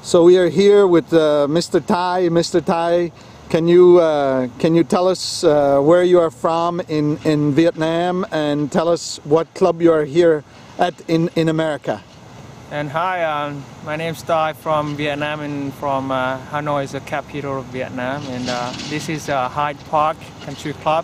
So we are here with Mr. Tai. Mr. Tai, can you tell us where you are from in Vietnam, and tell us what club you are here at in America? And hi, my name's Tai from Vietnam, and from Hanoi is the capital of Vietnam. And this is Hyde Park Country Club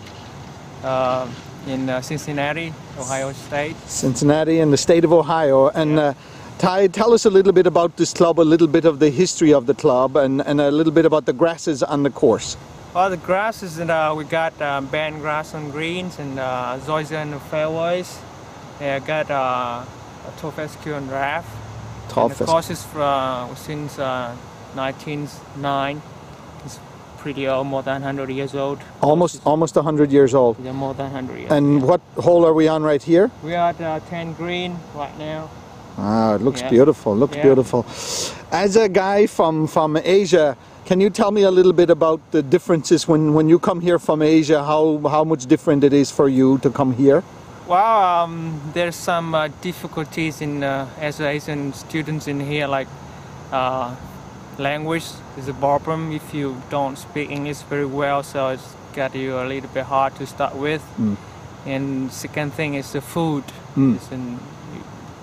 in Cincinnati, Ohio State. Cincinnati in the state of Ohio. And Tai, tell us a little bit about this club, a little bit of the history of the club, and a little bit about the grasses on the course. Well, the grasses, and we got band grass on greens and zoysia in the fairways. Yeah, got a fescue on draft. The course is since 1909. It's pretty old, more than 100 years old. Almost 100 years old. Yeah, more than 100 years. And what hole are we on right here? We are at 10 green right now. Ah, it looks beautiful. Looks beautiful. As a guy from Asia, can you tell me a little bit about the differences when you come here from Asia? How much different it is for you to come here? Well, there's some difficulties in as Asian students in here, like language is a problem if you don't speak English very well, so it's got you a little bit hard to start with. And second thing is the food.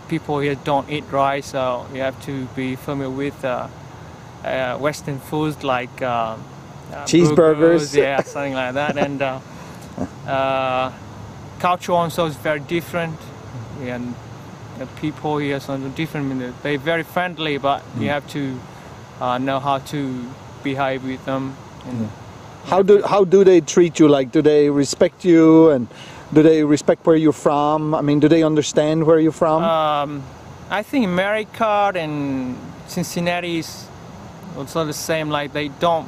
People here don't eat rice, so you have to be familiar with Western foods like cheeseburgers, yeah, something like that. And culture also is very different, and the people here are something different. They're very friendly, but you have to know how to behave with them. And how do they treat you? Like, do they respect you, and do they respect where you're from? I mean, do they understand where you're from? I think America and Cincinnati is also the same. Like, they don't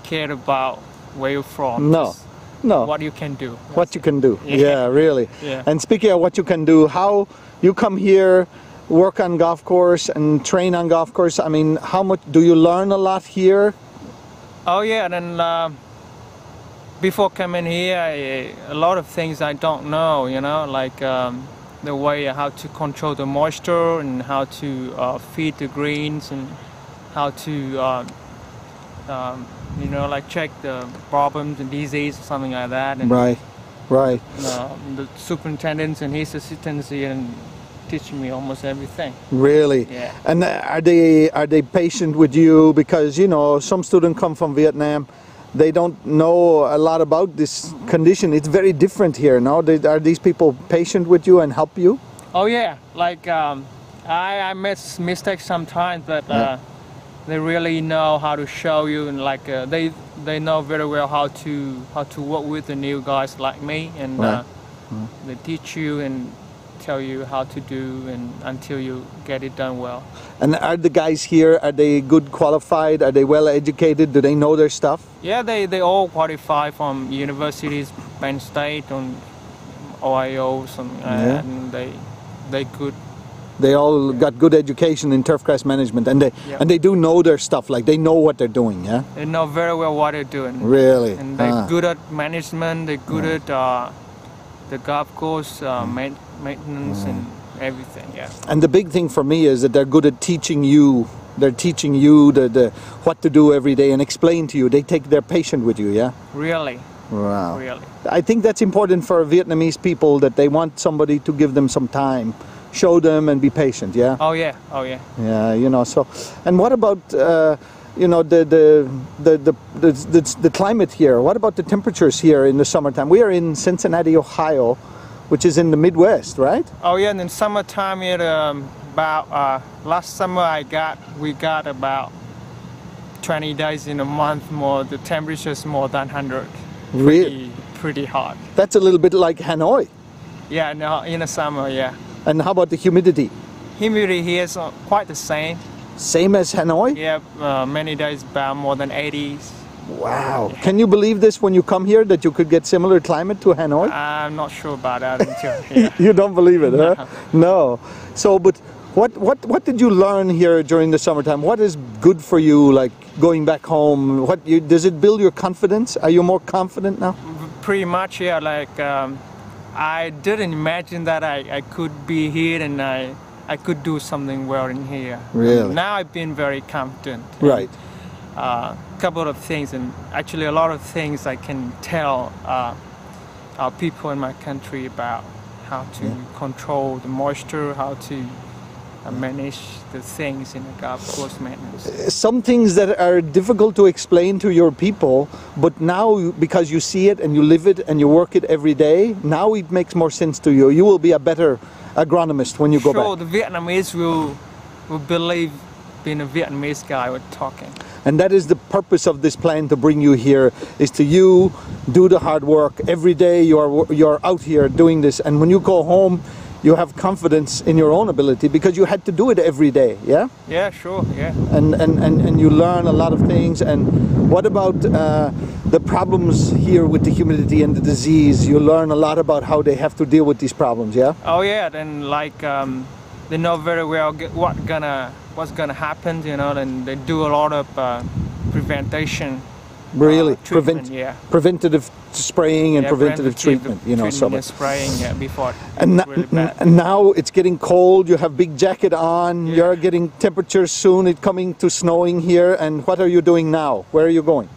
care about where you're from. No. What you can do. What you can do. Yeah, really. Yeah. And speaking of what you can do, how you come here, work on golf course and train on golf course. I mean, how much do you learn a lot here? Oh yeah, and then before coming here, a lot of things I don't know, you know, like the way how to control the moisture and how to feed the greens and how to, you know, like check the problems and disease or something like that. And, right. The superintendents and his assistants here and teaching me almost everything. Really? Yeah. And are they patient with you? Because, you know, some students come from Vietnam. They don't know a lot about this condition. It's very different here, no? Are these people patient with you and help you? Oh yeah, like I make mistakes sometimes, but they really know how to show you, and like they know very well how to work with the new guys like me, and they teach you and tell you how to do, and until you get it done well. And are the guys here, are they good qualified? Are they well educated? Do they know their stuff? Yeah, they all qualify from universities, Penn State and Ohio, and they good. They all got good education in turfgrass management, and they do know their stuff. Like, they know what they're doing. Yeah. They know very well what they're doing. Really. And they're good at management. They're good at the golf course maintenance and everything. Yeah. And the big thing for me is that they're good at teaching you. They're teaching you the what to do every day and explain to you. They're patient with you. Yeah. Really. Wow. Really. I think that's important for Vietnamese people, that they want somebody to give them some time, show them, and be patient. Yeah. Oh yeah. Oh yeah. Yeah. You know. So, and what about you know, the climate here? What about the temperatures here in the summertime? We are in Cincinnati, Ohio, which is in the Midwest, right? Oh yeah, and in summertime here, about last summer we got about 20 days in a month more. The temperature is more than 100. Really? Pretty hot. That's a little bit like Hanoi. Yeah, no, in the summer, yeah. And how about the humidity? Humidity here is quite the same. Same as Hanoi? Yeah, many days about more than 80s. Wow. Yeah. Can you believe this when you come here, that you could get similar climate to Hanoi? I'm not sure about that until, You don't believe it, no. Huh? No. So, but what did you learn here during the summertime? What is good for you, like going back home? Does it build your confidence? Are you more confident now? Pretty much, yeah. Like I didn't imagine that I could be here, and I could do something well in here. Really? Now I've been very confident. Right. A couple of things, and actually a lot of things I can tell our people in my country about how to control the moisture, how to manage the things in the golf course maintenance. Some things that are difficult to explain to your people, but now because you see it and you live it and you work it every day, now it makes more sense to you. You will be a better agronomist when you go back. Sure, the Vietnamese will believe being a Vietnamese guy with talking. And that is the purpose of this plan to bring you here, is to you do the hard work. Every day you're out here doing this, and when you go home, you have confidence in your own ability because you had to do it every day, yeah? Yeah, sure, yeah. And you learn a lot of things. And what about the problems here with the humidity and the disease? You learn a lot about how they have to deal with these problems, yeah? Oh yeah, then like they know very well what's gonna happen, you know, and they do a lot of prevention. Really, yeah. Preventative spraying and preventative treatment, you know. So spraying, yeah, before. And, really bad. And now it's getting cold. You have big jacket on. Yeah. You're getting temperatures soon. It's coming to snowing here. And what are you doing now? Where are you going?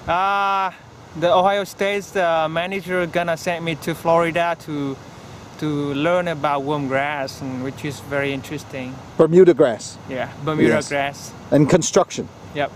The Ohio State's manager gonna send me to Florida to learn about worm grass, and which is very interesting. Bermuda grass. Yeah, Bermuda Yes. grass. And construction. Yep.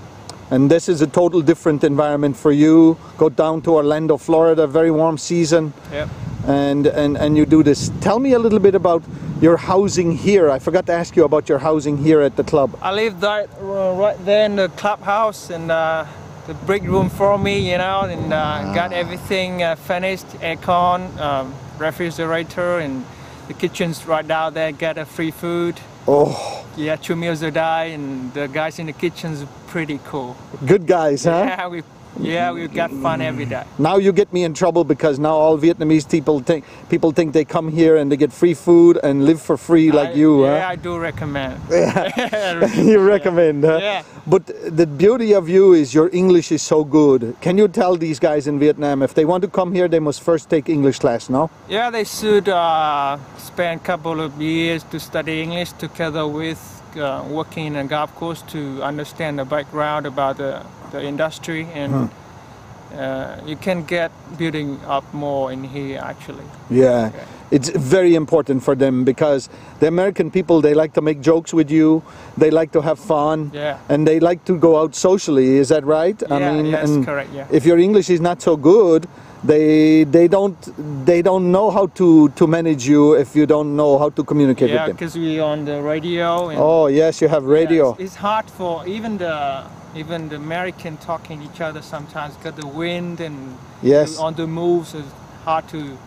And this is a total different environment for you. Go down to Orlando, Florida, very warm season. Yep. And you do this. Tell me a little bit about your housing here. I forgot to ask you about your housing here at the club. I live right there in the clubhouse, and the big room for me, you know, and got everything finished, aircon, refrigerator, and the kitchen's right down there. Get a free food. Oh. Yeah, 2 meals a day, and the guys in the kitchen's pretty cool. Good guys, huh? Yeah, we got fun every day. Now you get me in trouble because now all Vietnamese people think they come here and they get free food and live for free like you, yeah, huh? I do recommend. Yeah. You recommend, huh? Yeah. But the beauty of you is your English is so good. Can you tell these guys in Vietnam if they want to come here, they must first take English class, no? Yeah, they should spend a couple of years to study English together with working in a golf course to understand the background about the industry, and you can get building up more in here actually. Yeah. It's very important for them because the American people, they like to make jokes with you, they like to have fun, and they like to go out socially. Is that right? Yeah, I mean, yes, and correct. Yeah. if your English is not so good, they don't know how to manage you if you don't know how to communicate with them. Yeah, because we're on the radio. And oh yes, you have radio. It's hard for even the American talking each other sometimes because the wind and on the moves is hard to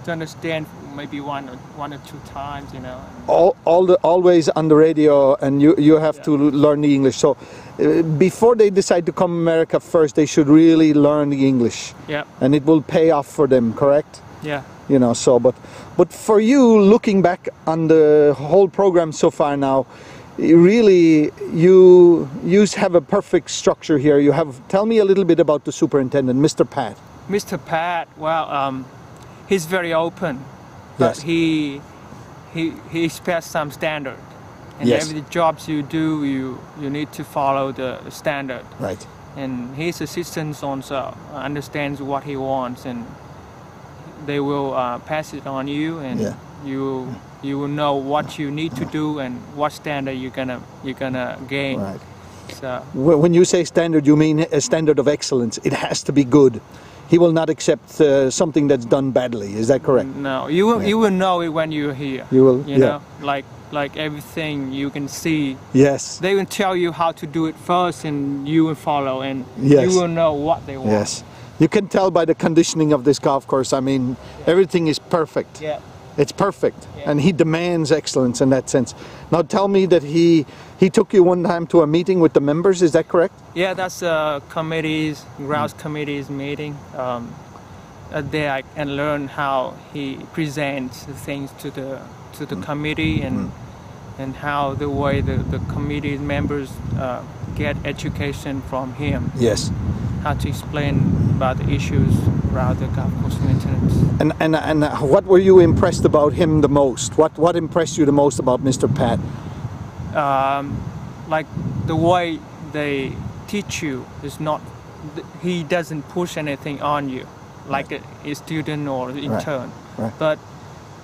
understand maybe one or two times, you know. Always on the radio, and you have to learn the English. So before they decide to come to America first, they should really learn the English. Yeah. And it will pay off for them, correct? Yeah. You know, so but for you, looking back on the whole program so far now, really you have a perfect structure here. You have. Tell me a little bit about the superintendent, Mr. Pat. Mr. Pat, well, he's very open, but he expects some standard. And every jobs you do, you need to follow the standard. Right. And his assistants also understands what he wants, and they will pass it on you, and you will know what you need to do and what standard you're gonna gain. Right. So when you say standard, you mean a standard of excellence. It has to be good. He will not accept something that's done badly. Is that correct? No, you will know it when you're here. You will. You know, like everything you can see. Yes. They will tell you how to do it first, and you will follow, and you will know what they want. Yes. You can tell by the conditioning of this golf course. I mean, everything is perfect. Yeah. It's perfect, and he demands excellence in that sense. Now tell me that he took you one time to a meeting with the members. Is that correct? Yeah, that's grounds committee's meeting. There I can learn how he presents things to the committee, and how the way the committee members get education from him. Yes. How to explain about the issues around the golf course maintenance. And what were you impressed about him the most? What impressed you the most about Mr. Pat? Like the way they teach you is not, he doesn't push anything on you like a student or intern, Right. but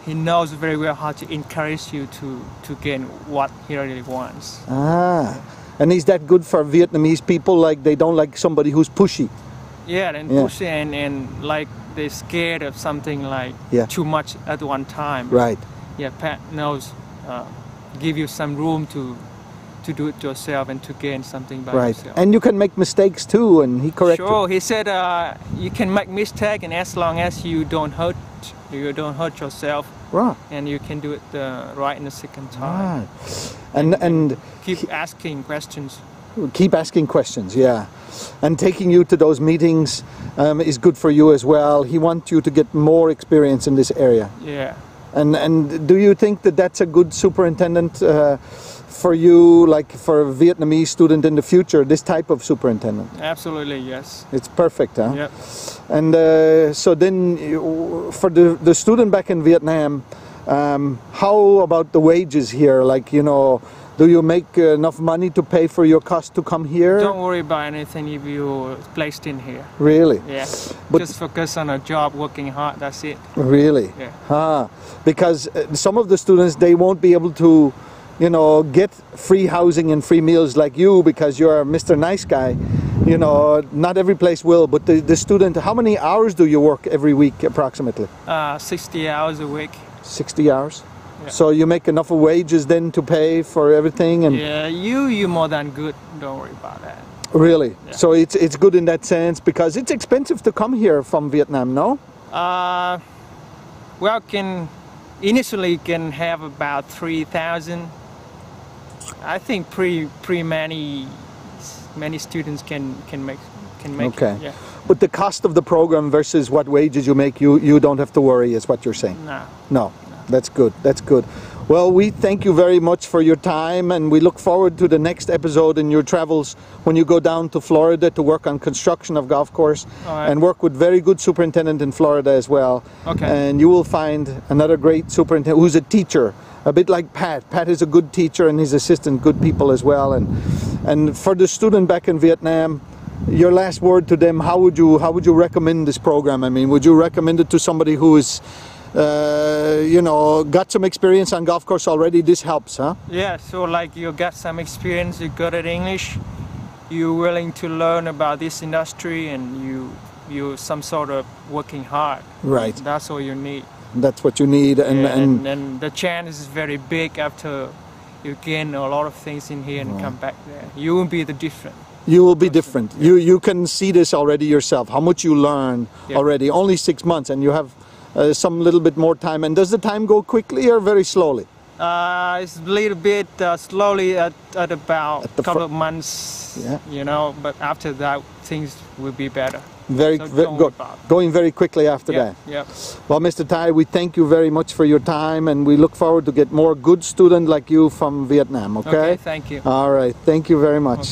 he knows very well how to encourage you to gain what he really wants. And is that good for Vietnamese people? Like they don't like somebody who's pushy? Yeah, and push and like they're scared of something like too much at one time. Right. Yeah, Pat knows, give you some room to do it yourself and to gain something by yourself. And you can make mistakes too, and he corrected. Sure, he said you can make mistakes, and as long as you don't hurt yourself, and you can do it right in the second time. And keep asking questions. Keep asking questions, yeah. And taking you to those meetings is good for you as well. He wants you to get more experience in this area. Yeah. And do you think that that's a good superintendent for you, like for a Vietnamese student in the future, this type of superintendent? Absolutely, yes. It's perfect, huh? Yep. And so then for the student back in Vietnam, how about the wages here? Like, you know, do you make enough money to pay for your cost to come here? Don't worry about anything if you're placed in here. Really? Yeah. But just focus on a job, working hard, that's it. Really? Yeah. Because some of the students, they won't be able to, you know, get free housing and free meals like you because you're Mr. Nice Guy. You know, not every place will, but the student, how many hours do you work every week approximately? 60 hours a week. 60 hours? Yeah. So you make enough of wages then to pay for everything? And yeah, you're more than good. Don't worry about that. Really? Yeah. So it's good in that sense because it's expensive to come here from Vietnam, no? Well, initially can have about 3,000. I think many students can make okay. it. Yeah. But the cost of the program versus what wages you make, you don't have to worry, is what you're saying? No. That's good. That's good. Well, we thank you very much for your time, and we look forward to the next episode in your travels when you go down to Florida to work on construction of golf course and work with very good superintendent in Florida as well. Okay. And you will find another great superintendent who's a teacher, a bit like Pat. Pat is a good teacher and his assistant good people as well. And for the student back in Vietnam, your last word to them, how would you recommend this program? I mean, would you recommend it to somebody who is you know, got some experience on golf course already? This helps, huh? Yeah, so like you got some experience, you got it English, you're willing to learn about this industry, and you some sort of working hard. Right. That's all you need. That's what you need. And the chance is very big after you gain a lot of things in here and come back there. You will be the different. You will be different. Yeah. You can see this already yourself, how much you learn already. Only 6 months, and you have some little bit more time. And does the time go quickly or very slowly? It's a little bit slowly at about a couple of months, you know, but after that things will be better. Going very quickly after that. Yeah. Well, Mr.Tai, we thank you very much for your time, and we look forward to get more good students like you from Vietnam, okay? Okay, thank you. All right, thank you very much. Okay.